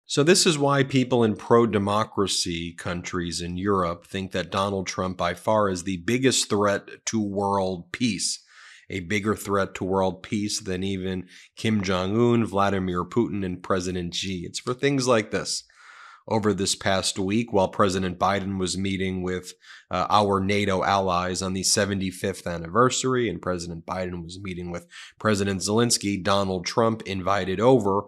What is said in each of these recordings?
So this is why people in pro-democracy countries in Europe think that Donald Trump by far is the biggest threat to world peace, a bigger threat to world peace than even Kim Jong-un, Vladimir Putin, and President Xi. It's for things like this. Over this past week, while President Biden was meeting with our NATO allies on the 75th anniversary, and President Biden was meeting with President Zelensky, Donald Trump invited over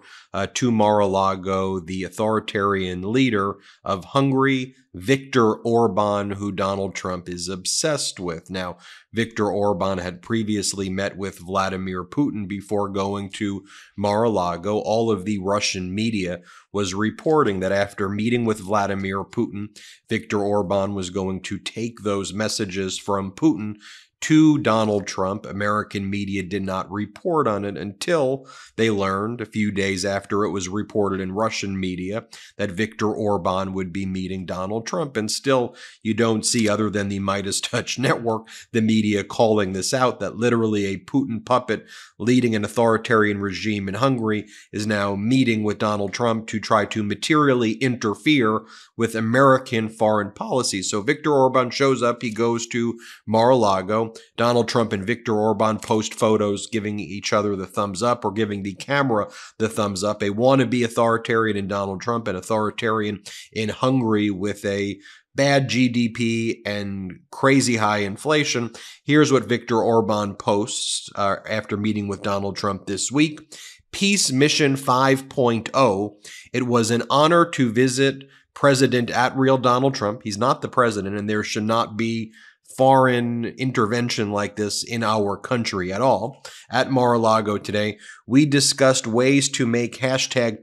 to Mar-A-Lago the authoritarian leader of Hungary, Viktor Orban, who Donald Trump is obsessed with. Now, Viktor Orban had previously met with Vladimir Putin before going to Mar-A-Lago. All of the Russian media was reporting that after meeting with Vladimir Putin, Viktor Orban was going to take those messages from Putin to Donald Trump. American media did not report on it until they learned a few days after it was reported in Russian media that Viktor Orban would be meeting Donald Trump. And still, you don't see, other than the MeidasTouch network, the media calling this out, that literally a Putin puppet leading an authoritarian regime in Hungary is now meeting with Donald Trump to try to materially interfere with American foreign policy. So Viktor Orban shows up, he goes to Mar-A-Lago. Donald Trump and Viktor Orban post photos giving each other the thumbs up or giving the camera the thumbs up. A wannabe authoritarian in Donald Trump, an authoritarian in Hungary with a bad GDP and crazy high inflation. Here's what Viktor Orban posts after meeting with Donald Trump this week. Peace Mission 5.0. It was an honor to visit President at real Donald Trump. He's not the president, and there should not be foreign intervention like this in our country at all. At Mar-A-Lago today, we discussed ways to make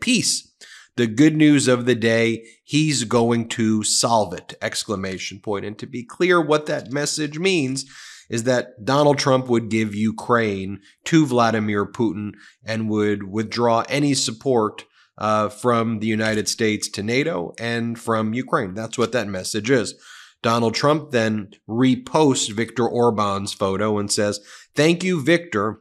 #peace the good news of the day. He's going to solve it! Exclamation point. And to be clear, what that message means is that Donald Trump would give Ukraine to Vladimir Putin and would withdraw any support from the United States to NATO and from Ukraine. That's what that message is. Donald Trump then reposts Viktor Orban's photo and says, "Thank you, Viktor.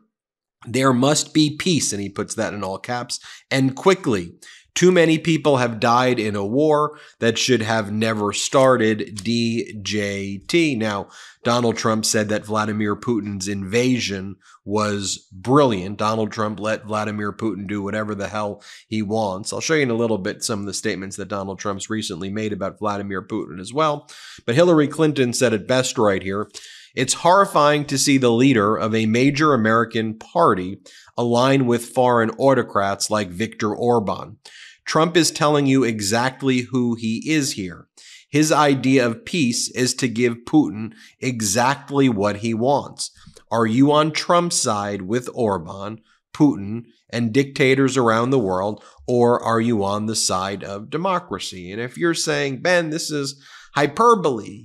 There must be peace," and he puts that in all caps, "and quickly. Too many people have died in a war that should have never started. DJT." Now, Donald Trump said that Vladimir Putin's invasion was brilliant. Donald Trump let Vladimir Putin do whatever the hell he wants. I'll show you in a little bit some of the statements that Donald Trump's recently made about Vladimir Putin as well. But Hillary Clinton said it best right here. "It's horrifying to see the leader of a major American party align with foreign autocrats like Viktor Orban. Trump is telling you exactly who he is here. His idea of peace is to give Putin exactly what he wants. Are you on Trump's side with Orban, Putin, and dictators around the world, or are you on the side of democracy?" And if you're saying, "Ben, this is hyperbole,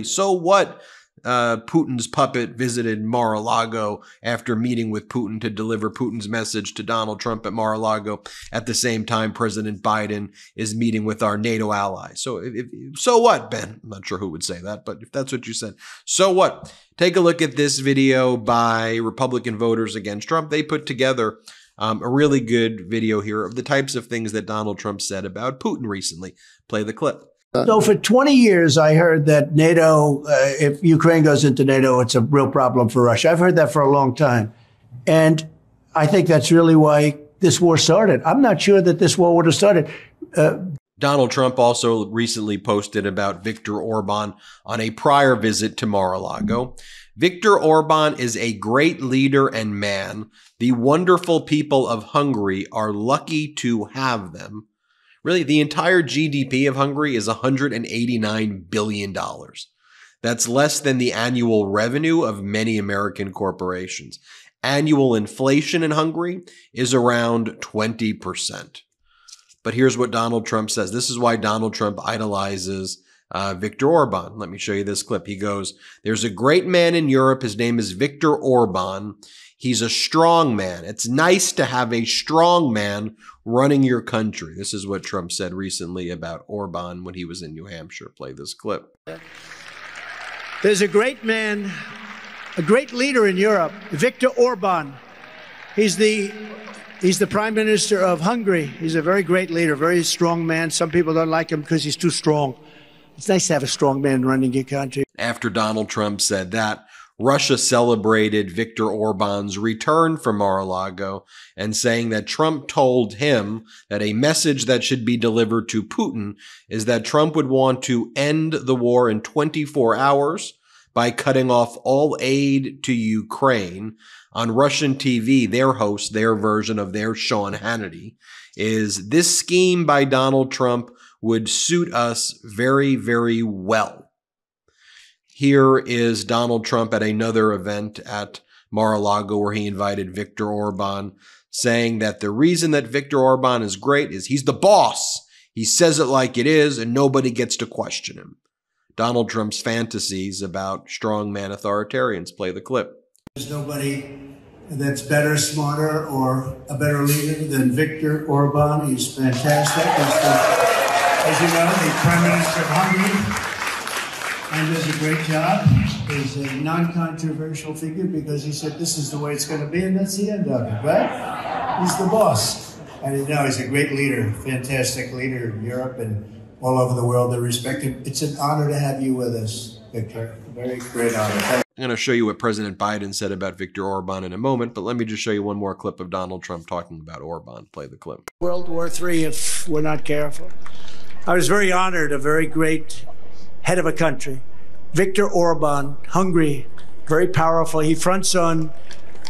so what? Putin's puppet visited Mar-A-Lago after meeting with Putin to deliver Putin's message to Donald Trump at Mar-A-Lago. At the same time, President Biden is meeting with our NATO allies. So what, Ben?" I'm not sure who would say that, but if that's what you said, so what? Take a look at this video by Republican Voters Against Trump. They put together a really good video here of the types of things that Donald Trump said about Putin recently. Play the clip. So for 20 years, I heard that NATO, if Ukraine goes into NATO, it's a real problem for Russia. I've heard that for a long time. And I think that's really why this war started. I'm not sure that this war would have started. Donald Trump also recently posted about Viktor Orban on a prior visit to Mar-A-Lago. "Viktor Orban is a great leader and man. The wonderful people of Hungary are lucky to have them." Really, the entire GDP of Hungary is $189 billion. That's less than the annual revenue of many American corporations. Annual inflation in Hungary is around 20%. But here's what Donald Trump says. This is why Donald Trump idolizes Viktor Orban. Let me show you this clip. He goes, "There's a great man in Europe. His name is Viktor Orban. He's a strong man. It's nice to have a strong man running your country." This is what Trump said recently about Orban when he was in New Hampshire. Play this clip. "There's a great man, a great leader in Europe, Viktor Orban. He's the He's the Prime Minister of Hungary. He's a very great leader, very strong man. Some people don't like him because he's too strong. It's nice to have a strong man running your country. After Donald Trump said that, Russia celebrated Viktor Orban's return from Mar-A-Lago and saying that Trump told him that a message that should be delivered to Putin is that Trump would want to end the war in 24 hours by cutting off all aid to Ukraine. On Russian TV, their host, their version of their Sean Hannity, is this scheme by Donald Trump would suit us very, very well. Here is Donald Trump at another event at Mar-A-Lago where he invited Viktor Orban, saying that the reason that Viktor Orban is great is he's the boss. He says it like it is, and nobody gets to question him. Donald Trump's fantasies about strongman authoritarians. Play the clip. There's nobody that's better, smarter, or a better leader than Viktor Orban. He's fantastic. He's as you know, the Prime Minister of Hungary. And does a great job. He's a non-controversial figure because he said this is the way it's going to be, and that's the end of it, right? He's the boss. And you know, he's a great leader, fantastic leader in Europe and all over the world. They respect him. It's an honor to have you with us, Viktor. Very great honor. I'm going to show you what President Biden said about Viktor Orban in a moment, but let me just show you one more clip of Donald Trump talking about Orban. Play the clip. World War III if we're not careful. I was very honored, a very great head of a country. Viktor Orban, Hungary, very powerful. He fronts on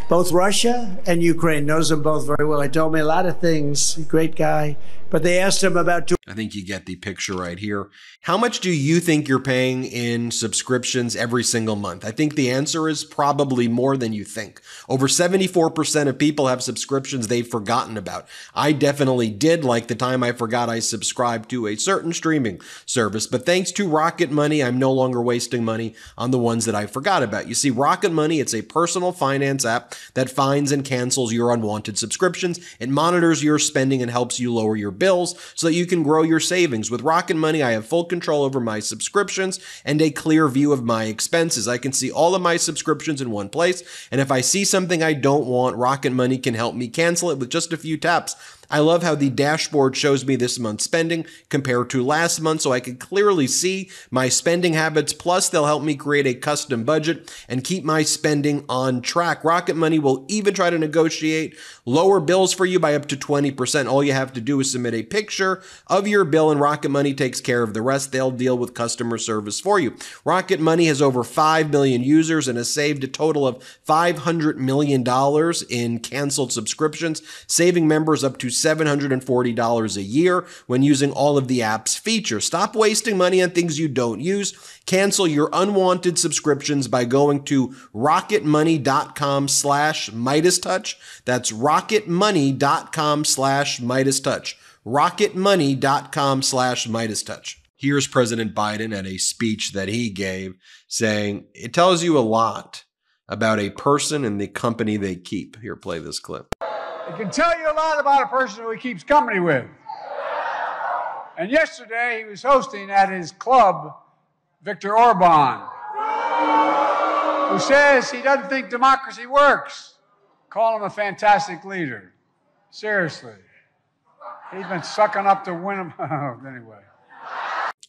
both Russia and Ukraine, knows them both very well. He told me a lot of things, a great guy. But they asked him about... I think you get the picture right here. How much do you think you're paying in subscriptions every single month? I think the answer is probably more than you think. Over 74% of people have subscriptions they've forgotten about. I definitely did, like the time I forgot I subscribed to a certain streaming service. But thanks to Rocket Money, I'm no longer wasting money on the ones that I forgot about. You see, Rocket Money, it's a personal finance app that finds and cancels your unwanted subscriptions. It monitors your spending and helps you lower your bills so that you can grow your savings. With Rocket Money, I have full control over my subscriptions and a clear view of my expenses. I can see all of my subscriptions in one place, and if I see something I don't want, Rocket Money can help me cancel it with just a few taps. I love how the dashboard shows me this month's spending compared to last month, so I can clearly see my spending habits. Plus, they'll help me create a custom budget and keep my spending on track. Rocket Money will even try to negotiate lower bills for you by up to 20%. All you have to do is submit a picture of your bill, and Rocket Money takes care of the rest. They'll deal with customer service for you. Rocket Money has over 5 million users and has saved a total of $500 million in canceled subscriptions, saving members up to $740 a year when using all of the app's features. Stop wasting money on things you don't use. Cancel your unwanted subscriptions by going to rocketmoney.com/MeidasTouch. That's rocketmoney.com/MeidasTouch. rocketmoney.com/MeidasTouch. Here's President Biden at a speech that he gave saying, it tells you a lot about a person and the company they keep. Here, play this clip. It can tell you a lot about a person who he keeps company with. And yesterday he was hosting at his club Viktor Orban, who says he doesn't think democracy works. Call him a fantastic leader. Seriously. He's been sucking up to win him. Anyway.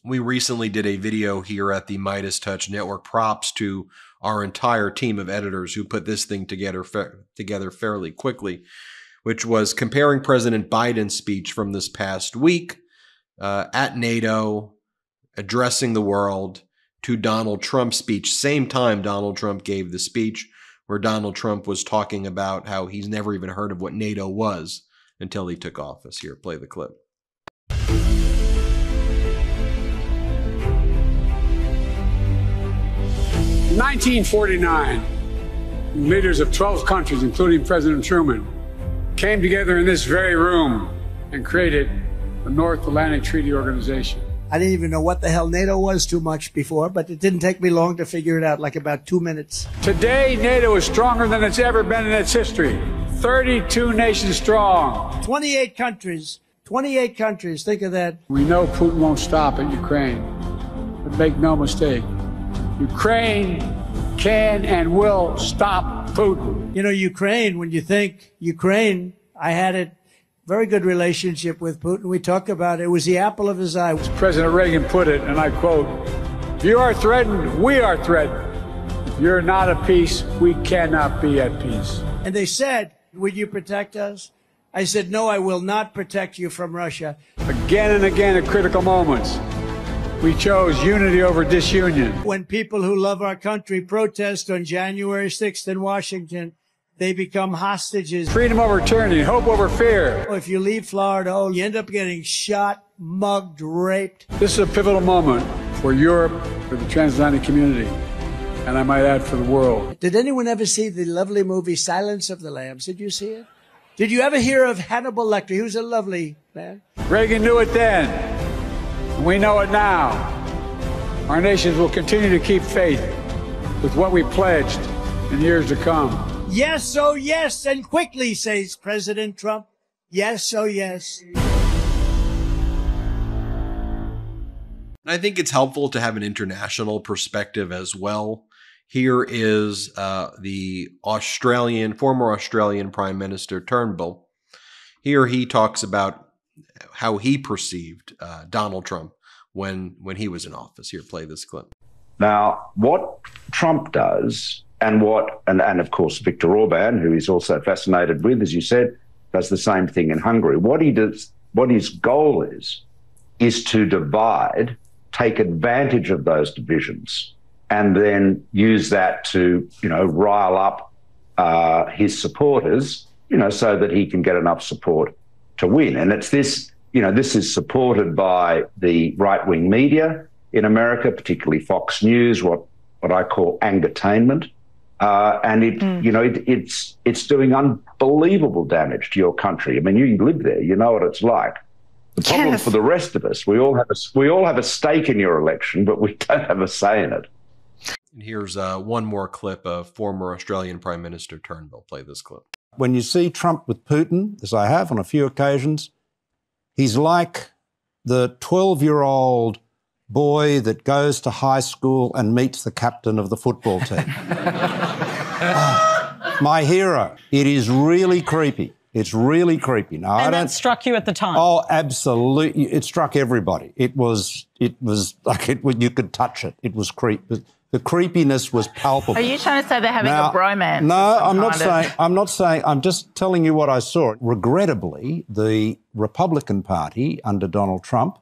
We recently did a video here at the MeidasTouch Network. Props to our entire team of editors who put this thing together fairly quickly, which was comparing President Biden's speech from this past week at NATO, addressing the world, to Donald Trump's speech. Same time Donald Trump gave the speech, where Donald Trump was talking about how he's never even heard of what NATO was until he took office. Here, play the clip. In 1949, leaders of 12 countries, including President Truman, came together in this very room and created the North Atlantic Treaty Organization. I didn't even know what the hell NATO was too much before, but it didn't take me long to figure it out, like about 2 minutes. Today, NATO is stronger than it's ever been in its history. 32 nations strong. 28 countries. 28 countries. Think of that. We know Putin won't stop at Ukraine, but make no mistake, Ukraine can and will stop Putin. You know, Ukraine, when you think Ukraine, I had a very good relationship with Putin. We talk about it. It was the apple of his eye. President Reagan put it, and I quote, "If you are threatened, we are threatened. If you're not at peace, we cannot be at peace." And they said, "Would you protect us?" I said, "No, I will not protect you from Russia." Again and again at critical moments, we chose unity over disunion. When people who love our country protest on January 6th in Washington, they become hostages. Freedom over tyranny, hope over fear. If you leave Florida, you end up getting shot, mugged, raped. This is a pivotal moment for Europe, for the transatlantic community, and I might add for the world. Did anyone ever see the lovely movie Silence of the Lambs? Did you see it? Did you ever hear of Hannibal Lecter? He was a lovely man. Reagan knew it then, and we know it now. Our nations will continue to keep faith with what we pledged in years to come. Yes, oh yes, and quickly, says President Trump. Yes, oh yes. I think it's helpful to have an international perspective as well. Here is the former Australian Prime Minister Turnbull. Here he talks about how he perceived Donald Trump when he was in office. Here, play this clip. Now, what Trump does, and of course Viktor Orban, who he's also fascinated with, as you said, does the same thing in Hungary. What his goal is to divide, take advantage of those divisions, and then use that to, rile up his supporters, so that he can get enough support to win. And it's this, this is supported by the right-wing media in America, particularly Fox News, what I call angertainment. And it's doing unbelievable damage to your country. I mean, you live there, you know what it's like. The problem for the rest of us, we all have a stake in your election, but we don't have a say in it. And here's one more clip of former Australian Prime Minister Turnbull. Play this clip. When you see Trump with Putin, as I have on a few occasions, he's like the 12-year-old boy that goes to high school and meets the captain of the football team. My hero. It is really creepy. It's really creepy. Now, and that struck you at the time? Oh, absolutely. It struck everybody. It was like you could touch it. It was creepy. The creepiness was palpable. Are you trying to say they're having a bromance? No, I'm not saying. I'm just telling you what I saw. Regrettably, the Republican Party under Donald Trump,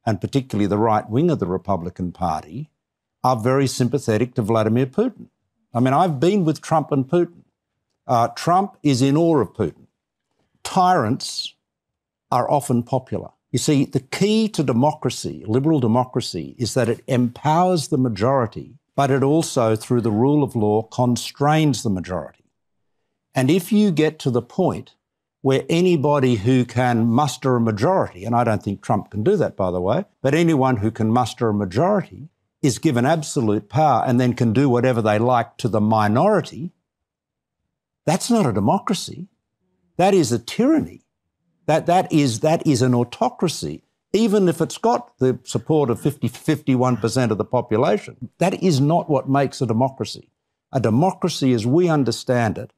and particularly the right wing of the Republican Party, are very sympathetic to Vladimir Putin. I mean, I've been with Trump and Putin. Trump is in awe of Putin. Tyrants are often popular. You see, the key to democracy, liberal democracy, is that it empowers the majority, but it also, through the rule of law, constrains the majority. And if you get to the point where anybody who can muster a majority, and I don't think Trump can do that, by the way, but anyone who can muster a majority is given absolute power and then can do whatever they like to the minority, that's not a democracy. That is a tyranny. That is an autocracy. Even if it's got the support of 51% of the population, that is not what makes a democracy. A democracy, as we understand it,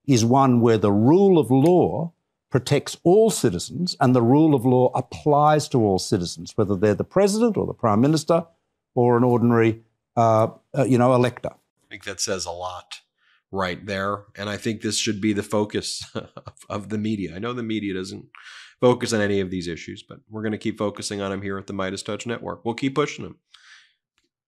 is one where the rule of law protects all citizens and the rule of law applies to all citizens, whether they're the president or the prime minister or an ordinary, elector. I think that says a lot right there. And I think this should be the focus of the media. I know the media doesn't focus on any of these issues, but we're going to keep focusing on them here at the MeidasTouch Network. We'll keep pushing them.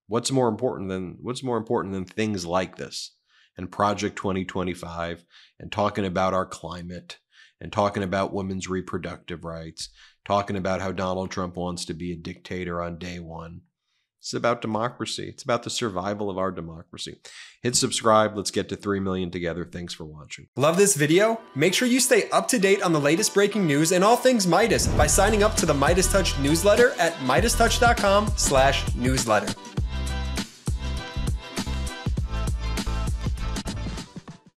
What's more important than things like this and Project 2025 and talking about our climate and talking about women's reproductive rights, talking about how Donald Trump wants to be a dictator on day one? It's about democracy. It's about the survival of our democracy. Hit subscribe. Let's get to 3 million together. Thanks for watching. Love this video? Make sure you stay up to date on the latest breaking news and all things Midas by signing up to the MeidasTouch newsletter at MeidasTouch.com/newsletter.